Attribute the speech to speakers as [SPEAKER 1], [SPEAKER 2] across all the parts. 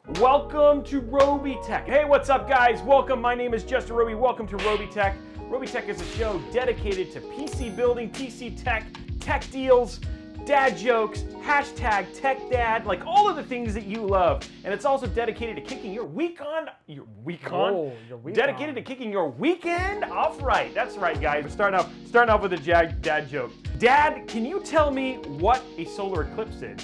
[SPEAKER 1] Welcome to Robeytech. Hey, what's up, guys? Welcome. My name is Justin Roby. Welcome to Robeytech. Robeytech is a show dedicated to PC building, PC tech, tech deals, dad jokes, hashtag tech dad, like all of the things that you love. And it's also dedicated to kicking your week on. Dedicated to kicking your weekend off right. That's right, guys. We're starting off with a dad joke. Dad, can you tell me what a solar eclipse is?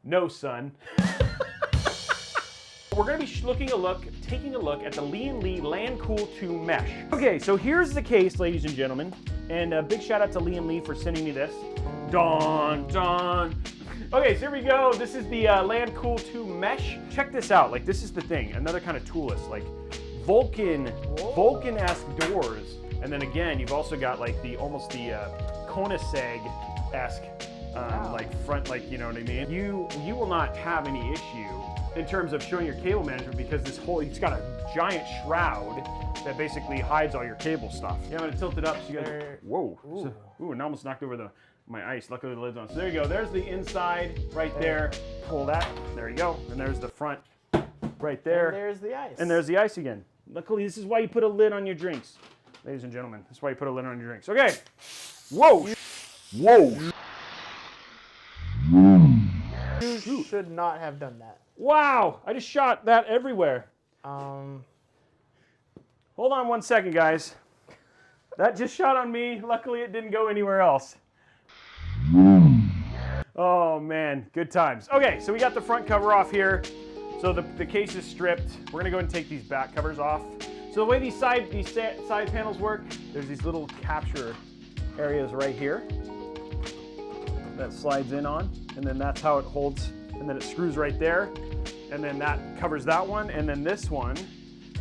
[SPEAKER 1] No, son. We're going to be taking a look at the Lian Li Lancool 2 mesh. Okay, so here's the case, ladies and gentlemen, and a big shout out to Lian Li for sending me this. Okay, so here we go. This is the Lancool 2 mesh. Check this out. Like, this is the thing. Another kind of toolless, like Vulcan-esque doors, and then again, you've also got like almost the Koenigsegg-esque, like front, like, you know what I mean. You will not have any issue in terms of showing your cable management because it's got a giant shroud that basically hides all your cable stuff. Yeah, I'm gonna tilt it up so you guys. Whoa! Ooh, and I almost knocked over my ice. Luckily the lid's on. So there you go. There's the inside right there. Pull that. There you go. And there's the front right there.
[SPEAKER 2] And there's the ice.
[SPEAKER 1] And there's the ice again. Luckily, this is why you put a lid on your drinks, ladies and gentlemen. This is why you put a lid on your drinks. Okay. Whoa! Whoa!
[SPEAKER 2] You should not have done that.
[SPEAKER 1] Wow! I just shot that everywhere. Hold on one second, guys. That just shot on me. Luckily, it didn't go anywhere else. Oh, man. Good times. Okay, so we got the front cover off here. So the case is stripped. We're going to go and take these back covers off. So the way these side panels work, there's these little capture areas right here that slides in on, and then that's how it holds, and then it screws right there, and then that covers that one, and then this one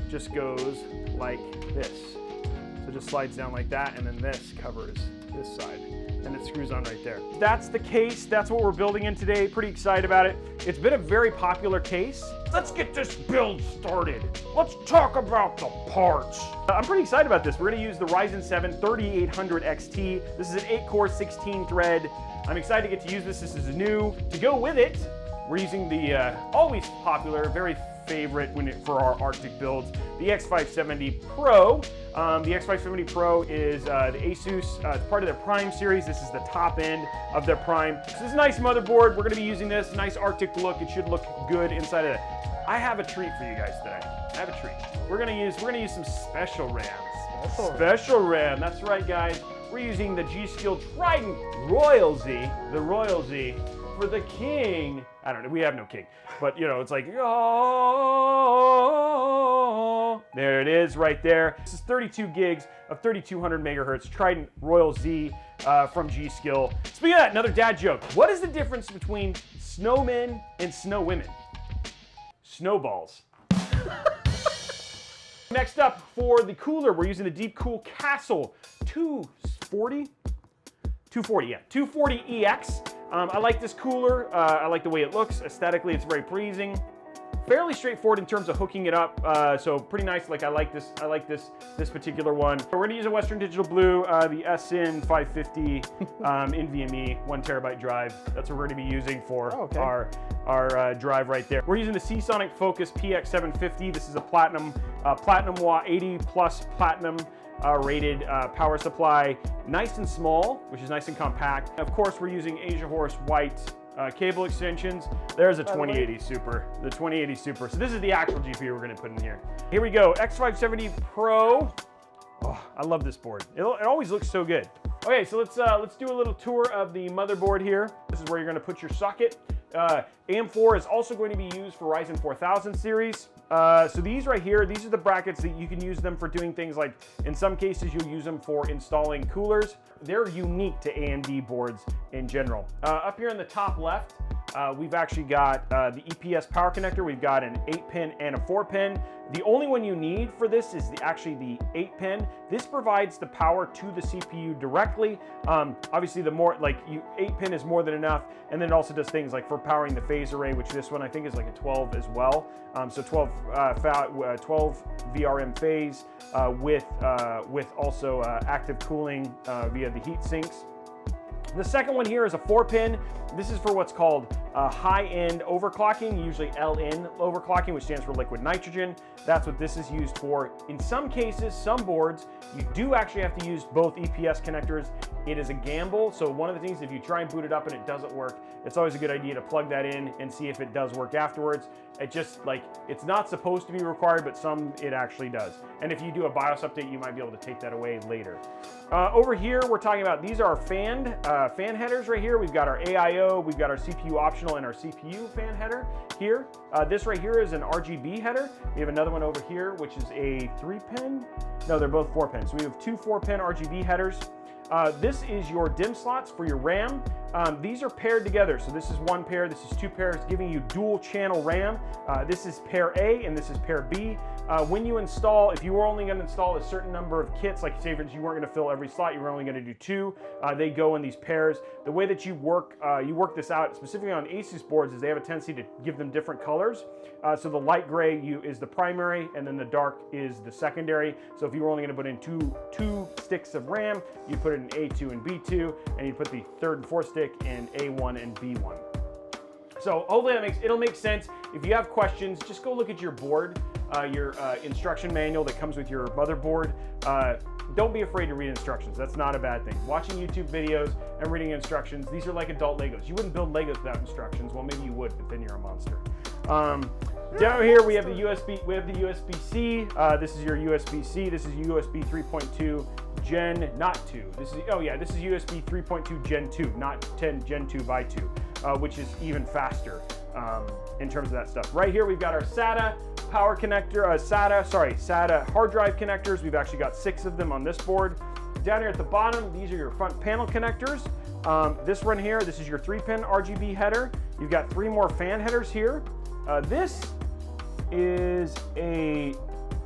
[SPEAKER 1] just goes like this. So it just slides down like that, and then this covers this side, and it screws on right there. That's the case. That's what we're building in today. Pretty excited about it. It's been a very popular case. Let's get this build started. Let's talk about the parts. I'm pretty excited about this. We're gonna use the Ryzen 7 3800 XT. This is an 8-core, 16-thread. I'm excited to get to use this. This is new. To go with it, we're using the always popular, very favorite for our Arctic builds, the X570 Pro. The X570 Pro is the Asus, it's part of their Prime series. This is the top end of their Prime. So this is a nice motherboard. We're gonna be using this, nice Arctic look. It should look good inside of it. I have a treat for you guys today. I have a treat. We're gonna use some special RAM. Special RAM, that's right, guys. We're using the G.Skill Trident Royal Z, the Royal Z, for the king. I don't know, we have no king, but you know, it's like, oh, there it is right there. This is 32 gigs of 3200 megahertz Trident Royal Z from G.Skill. Speaking of that, another dad joke. What is the difference between snowmen and snow women? Snowballs. Next up for the cooler, we're using the Deep Cool Castle 240 EX. I like this cooler. I like the way it looks. Aesthetically, it's very pleasing. Fairly straightforward in terms of hooking it up, so pretty nice. Like I like this particular one. We're gonna use a Western Digital Blue, the SN 550 NVMe 1 terabyte drive. That's what we're gonna be using for our drive right there. We're using the Seasonic Focus PX750. This is a platinum watt, 80 plus platinum rated power supply. Nice and small, which is nice and compact. Of course, we're using Asia Horse white cable extensions. There's a 2080 Super, the 2080 Super. So this is the actual GPU we're gonna put in here. Here we go, X570 Pro. Oh, I love this board. It always looks so good. Okay, so let's do a little tour of the motherboard here. This is where you're gonna put your socket. AM4 is also going to be used for Ryzen 4000 series. So these right here, these are the brackets that you can use them for doing things like, in some cases, you'll use them for installing coolers. They're unique to AMD boards in general. Up here in the top left, we've actually got the EPS power connector. We've got an 8-pin and a 4-pin. The only one you need for this is actually the 8-pin. This provides the power to the CPU directly. Obviously, the more, 8-pin is more than enough, and then it also does things like for powering the phase array, which this one I think is like a 12 as well. So 12 VRM phase with also active cooling via the heat sinks. The second one here is a 4-pin. This is for what's called high-end overclocking, usually LN overclocking, which stands for liquid nitrogen. That's what this is used for. In some cases, some boards, you do actually have to use both EPS connectors. It is a gamble, so one of the things, if you try and boot it up and it doesn't work, it's always a good idea to plug that in and see if it does work afterwards. It just, like, it's not supposed to be required, but some it actually does. And if you do a BIOS update, you might be able to take that away later. Over here, we're talking about, these are fan headers right here. We've got our AIO, we've got our CPU optional, and our CPU fan header here. This right here is an RGB header. We have another one over here, which is a 3-pin. No, they're both 4-pin. So we have two 4-pin RGB headers. This is your DIMM slots for your RAM. These are paired together. So this is one pair, this is two pairs, giving you dual channel RAM. This is pair A and this is pair B. When you install, if you were only going to install a certain number of kits, like say for instance you weren't going to fill every slot, you were only going to do 2, they go in these pairs. The way that you work this out specifically on Asus boards is they have a tendency to give them different colors. So the light gray is the primary and then the dark is the secondary. So if you were only going to put in two sticks of RAM, you put it in A2 and B2, and you put the third and fourth stick in A1 and B1. So hopefully it'll make sense. If you have questions, just go look at your board, your instruction manual that comes with your motherboard. Don't be afraid to read instructions. That's not a bad thing. Watching YouTube videos and reading instructions, these are like adult Legos. You wouldn't build Legos without instructions. Well, maybe you would, but then you're a monster. Down here we have the USB. We have the USB-C. This is your USB-C. This is USB 3.2 Gen, not 2. This is this is USB 3.2 Gen 2, not 10 Gen 2 by 2, which is even faster in terms of that stuff. Right here we've got our SATA power connector, SATA hard drive connectors. We've actually got 6 of them on this board. Down here at the bottom, these are your front panel connectors. This one here, this is your 3-pin RGB header. You've got 3 more fan headers here. This is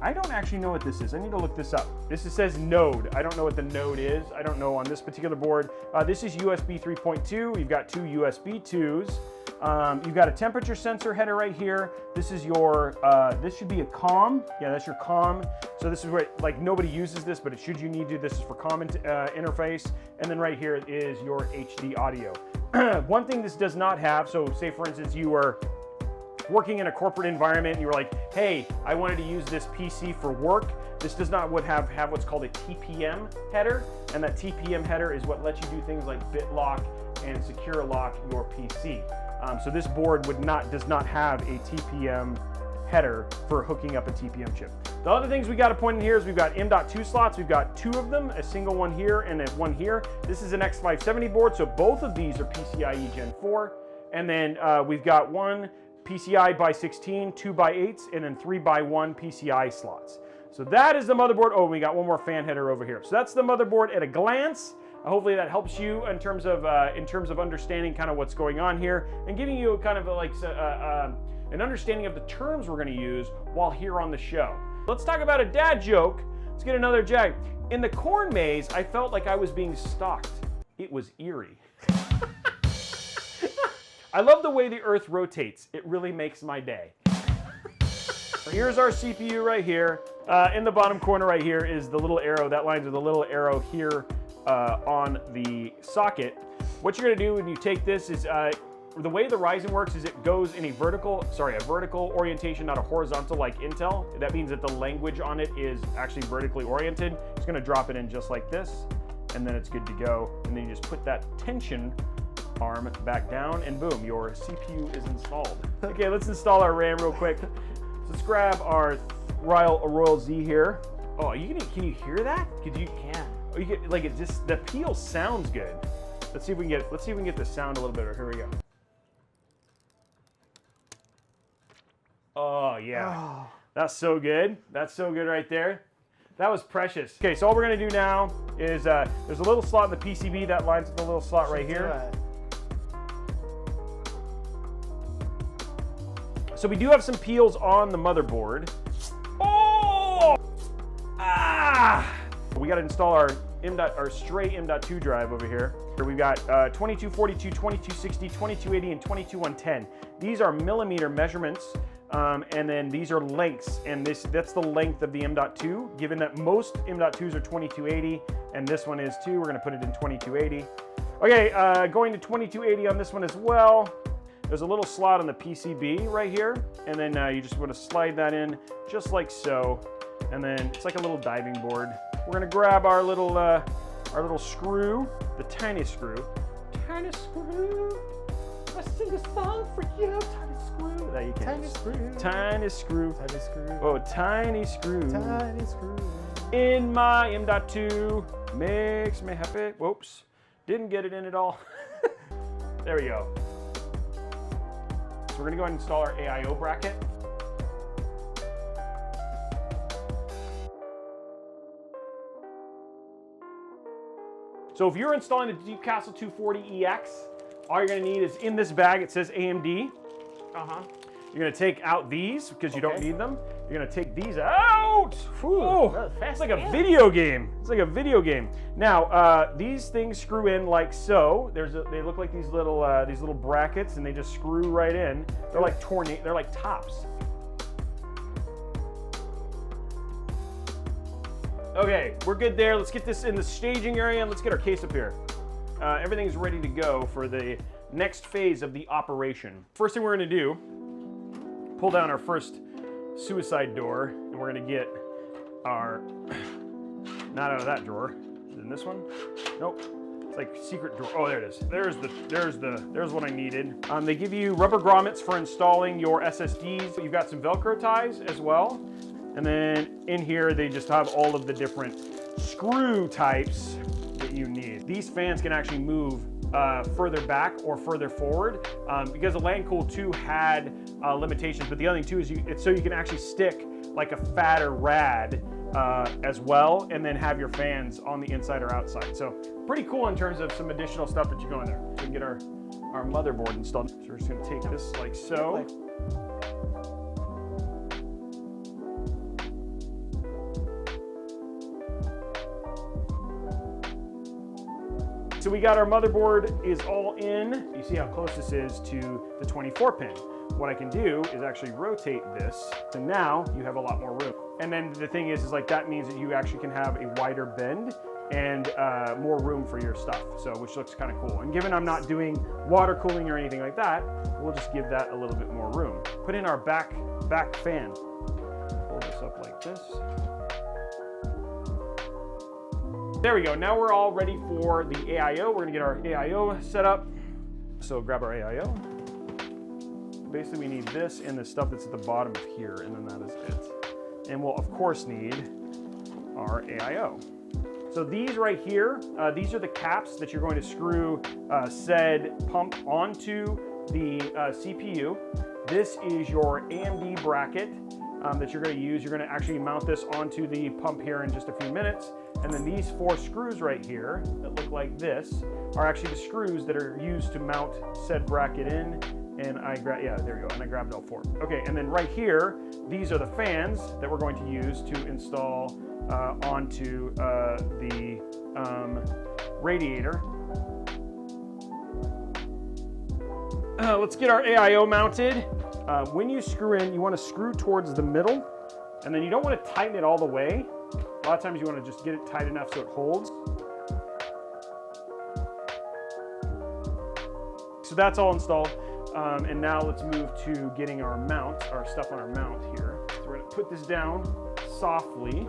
[SPEAKER 1] I don't actually know what this is. I need to look this up. This says node. I don't know what the node is. I don't know on this particular board. This is USB 3.2. You've got 2 USB 2s. You've got a temperature sensor header right here. This is your, this should be a COM. Yeah, that's your COM. So this is where, like, nobody uses this, but should you need to, this is for COM interface. And then right here is your HD audio. One thing this does not have, so say for instance you were working in a corporate environment and you were like, hey, I wanted to use this PC for work. This does not have what's called a TPM header, and that TPM header is what lets you do things like BitLock and secure lock your PC. So this board does not have a TPM header for hooking up a TPM chip. The other things we got to point in here is we've got M.2 slots. We've got 2 of them, a single one here and then one here. This is an X570 board, so both of these are PCIe Gen 4. And then we've got one PCI by 16, 2 by 8s, and then 3 by 1 PCI slots. So that is the motherboard. Oh, we got one more fan header over here. So that's the motherboard at a glance. Hopefully that helps you in terms of understanding kind of what's going on here and giving you kind of an understanding of the terms we're going to use while here on the show. Let's talk about a dad joke. Let's get another jag. In the corn maze, I felt like I was being stalked. It was eerie. I love the way the earth rotates. It really makes my day. Here's our CPU right here. In the bottom corner right here is the little arrow. That lines with a little arrow here on the socket. What you're gonna do when you take this is, the way the Ryzen works is it goes in a vertical orientation, not a horizontal like Intel. That means that the language on it is actually vertically oriented. It's gonna drop it in just like this, and then it's good to go. And then you just put that tension arm back down, and boom, your CPU is installed. Okay, let's install our RAM real quick. So let's grab our Royal Z here. Oh, can you hear that? You can. Oh, you get like it just the peel sounds good. Let's see if we can get the sound a little better. Here we go. Oh yeah, oh. That's so good. That's so good right there. That was precious. Okay, so all we're gonna do now is there's a little slot in the PCB that lines with the little slot right here. So we do have some peels on the motherboard. Oh! Ah! We got to install our stray M.2 drive over here. We've got 2242, 2260, 2280, and 22110. These are millimeter measurements, and then these are lengths, and that's the length of the M.2. Given that most M.2s are 2280, and this one is too, we're going to put it in 2280. Okay, going to 2280 on this one as well. There's a little slot on the PCB right here, and then you just want to slide that in just like so, and then it's like a little diving board. We're gonna grab our little screw, the tiny screw. Tiny screw, I sing a song for you, tiny screw. That you can't.
[SPEAKER 2] Tiny screw.
[SPEAKER 1] Tiny screw.
[SPEAKER 2] Tiny screw.
[SPEAKER 1] Oh, tiny screw.
[SPEAKER 2] Tiny screw.
[SPEAKER 1] In my M.2 makes me happy. Whoops, didn't get it in at all. There we go. So we're gonna go ahead and install our AIO bracket. So if you're installing the Deep Castle 240EX, all you're gonna need is in this bag, it says AMD. You're gonna take out these because you don't need them. You're gonna take these out. Ooh, it's like a video game. It's like a video game. Now, these things screw in like so. They look like these little brackets, and they just screw right in. They're like they're like tops. Okay, we're good there. Let's get this in the staging area, and let's get our case up here. Everything's ready to go for the next phase of the operation. First thing we're gonna do, pull down our first suicide door, and we're gonna get our, not out of that drawer. Is it in this one? Nope. It's like secret drawer. Oh, there it is. There's what I needed. They give you rubber grommets for installing your SSDs. You've got some Velcro ties as well. And then in here, they just have all of the different screw types that you need. These fans can actually move further back or further forward because the Lancool 2 had limitations, but the other thing too is it's so you can actually stick like a fatter rad as well, and then have your fans on the inside or outside. So pretty cool in terms of some additional stuff that you go in there. So we can get our motherboard installed. So we're just gonna take this like so. So we got our motherboard is all in. You see how close this is to the 24 pin. What I can do is actually rotate this, so now you have a lot more room. And then the thing is like that means that you actually can have a wider bend and more room for your stuff, so which looks kind of cool. And given I'm not doing water cooling or anything like that, we'll just give that a little bit more room. Put in our back fan. Pull this up like this. There we go. Now we're all ready for the AIO. We're gonna get our AIO set up. So grab our AIO. Basically, we need this and the stuff that's at the bottom of here, and then that is it. And we'll of course need our AIO. So these right here, these are the caps that you're going to screw said pump onto the CPU. This is your AMD bracket that you're going to use. You're going to actually mount this onto the pump here in just a few minutes. And then these 4 screws right here that look like this are actually the screws that are used to mount said bracket in. And yeah, there we go, and I grabbed all 4. Okay, and then right here, these are the fans that we're going to use to install onto the radiator. Let's get our AIO mounted. When you screw in, you want to screw towards the middle, and then you don't want to tighten it all the way. A lot of times you want to just get it tight enough so it holds. So that's all installed. And now let's move to getting our mount, our stuff on our mount here. So we're gonna put this down softly.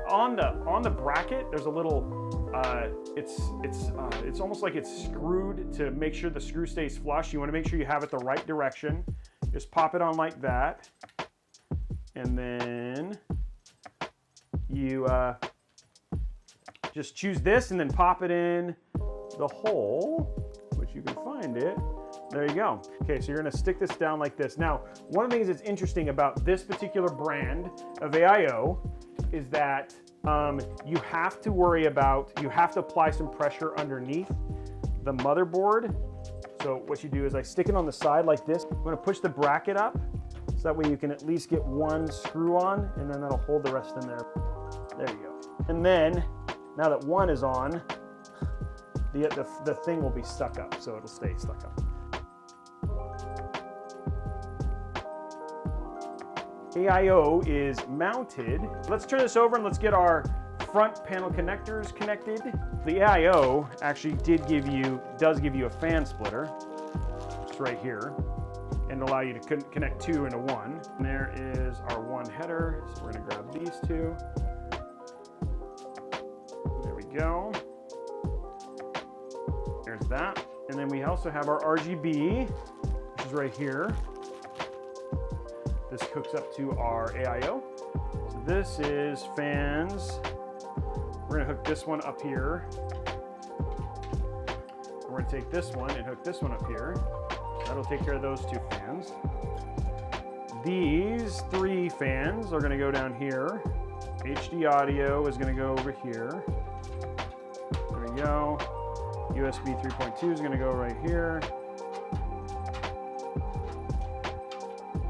[SPEAKER 1] On the bracket, there's a little, it's almost like it's screwed to make sure the screw stays flush. You wanna make sure you have it the right direction. Just pop it on like that. And then you just choose this and then pop it in the hole, which you can find it. There you go. Okay, so you're gonna stick this down like this. Now, one of the things that's interesting about this particular brand of AIO is that you have to apply some pressure underneath the motherboard. So what you do is I stick it on the side like this. I'm gonna push the bracket up, so that way you can at least get one screw on, and then that'll hold the rest in there. There you go. And then, now that one is on, the thing will be stuck up, so it'll stay stuck up. AIO is mounted. Let's turn this over and let's get our front panel connectors connected. The AIO actually does give you a fan splitter. It's right here, and allow you to connect 2 into 1. And there is our 1 header, so we're gonna grab these 2. There we go. There's that. And then we also have our RGB, which is right here. This hooks up to our AIO. So this is fans. We're gonna hook this one up here. We're gonna take this one and hook this one up here. That'll take care of those 2 fans. These 3 fans are gonna go down here. HD audio is gonna go over here. There we go. USB 3.2 is gonna go right here.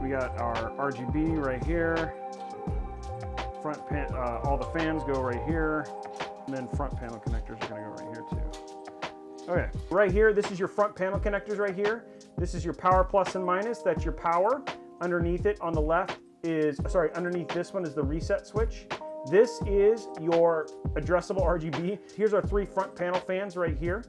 [SPEAKER 1] We got our RGB right here. All the fans go right here. And then front panel connectors are gonna go right here too. Okay, right here, this is your front panel connectors right here. This is your power plus and minus, that's your power. Underneath it on the left is, underneath this one is the reset switch. This is your addressable RGB. Here's our 3 front panel fans right here.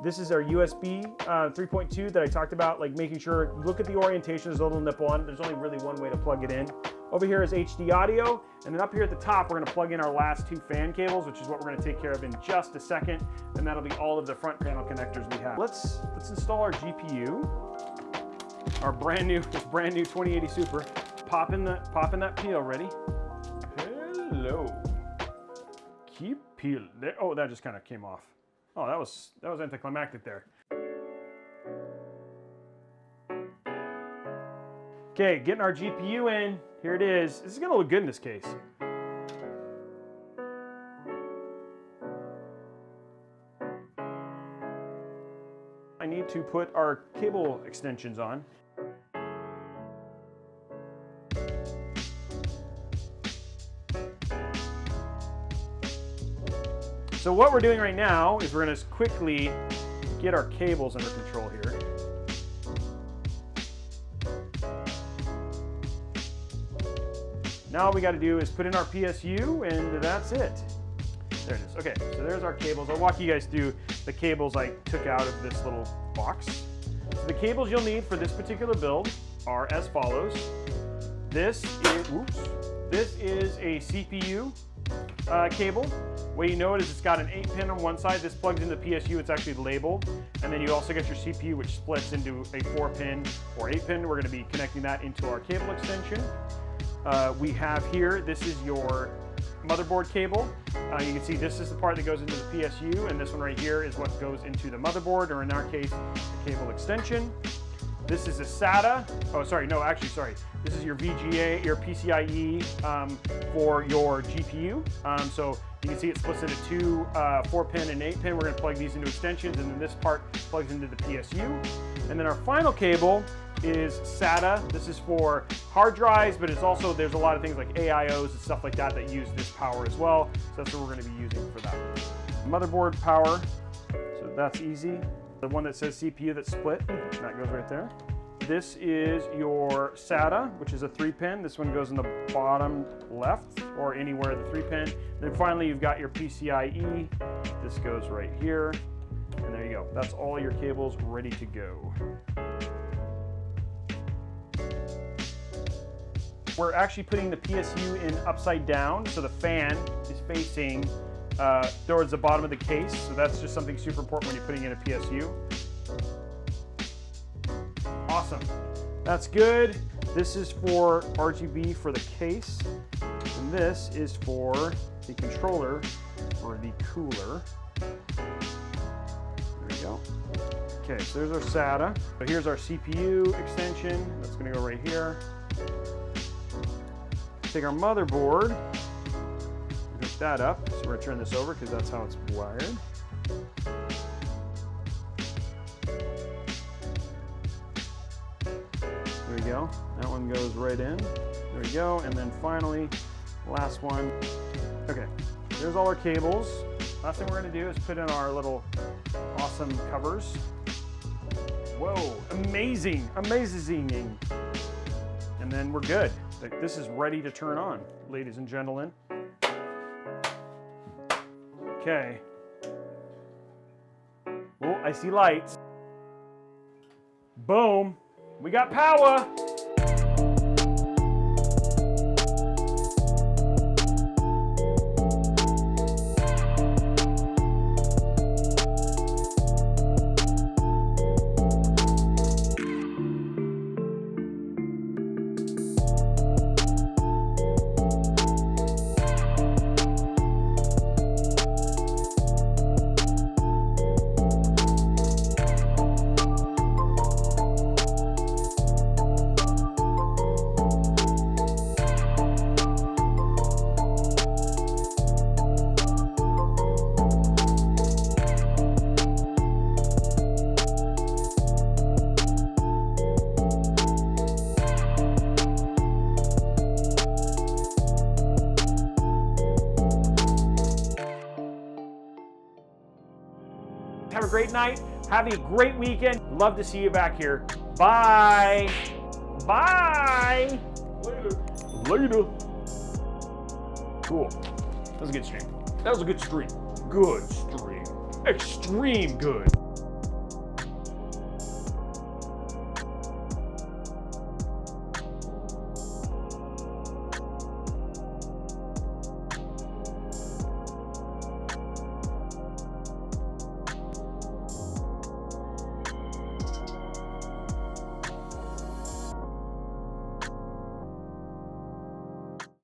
[SPEAKER 1] This is our USB 3.2 that I talked about, like making sure, look at the orientation, there's a little nipple on it. There's only really one way to plug it in. Over here is HD audio, and then up here at the top, we're gonna plug in our last 2 fan cables, which is what we're gonna take care of in just a second, and that'll be all of the front panel connectors we have. Let's install our GPU, our brand new 2080 Super. Pop in that peel, ready? Hello. Keep peeling. Oh, that just kind of came off. Oh, that was anticlimactic there. Okay, getting our GPU in. Here it is. This is gonna look good in this case. I need to put our cable extensions on. So what we're doing right now is we're going to quickly get our cables under control here. Now all we got to do is put in our PSU, and that's it. There it is. Okay, so there's our cables. I'll walk you guys through the cables I took out of this little box. So the cables you'll need for this particular build are as follows. This is a CPU cable. The way you know it is it's got an 8-pin on one side. This plugs into the PSU. It's actually labeled. And then you also get your CPU, which splits into a 4-pin or 8-pin. We're going to be connecting that into our cable extension. We have here, this is your motherboard cable. You can see this is the part that goes into the PSU, and this one right here is what goes into the motherboard, or in our case, the cable extension. This is a SATA. Oh, sorry, no, actually, sorry. This is your VGA, your PCIe for your GPU. So you can see it splits into 2 4-pin and 8-pin. We're going to plug these into extensions, and then this part plugs into the PSU. And then our final cable is SATA. This is for hard drives, but it's also, there's a lot of things like AIOs and stuff like that that use this power as well. So that's what we're going to be using for that. Motherboard power, so that's easy. The one that says CPU that's split, that goes right there. This is your SATA, which is a 3-pin. This one goes in the bottom left or anywhere the 3-pin. Then finally, you've got your PCIe. This goes right here. And there you go. That's all your cables ready to go. We're actually putting the PSU in upside down, so the fan is facing towards the bottom of the case. So that's just something super important when you're putting in a PSU. Awesome. That's good. This is for RGB for the case. And this is for the controller for the cooler. There we go. Okay, so there's our SATA. So here's our CPU extension. That's going to go right here. Take our motherboard, hook that up. So we're going to turn this over because that's how it's wired. There we go. That one goes right in. There we go. And then finally, last one. Okay, there's all our cables. Last thing we're going to do is put in our little awesome covers. Whoa, amazing, amazing. And then we're good. This is ready to turn on, ladies and gentlemen. Okay. Oh, I see lights. Boom. We got power. Have a great night. Have a great weekend. Love to see you back here. Bye. Bye. Later. Later. Cool. That was a good stream. That was a good stream. Good stream. Extreme good.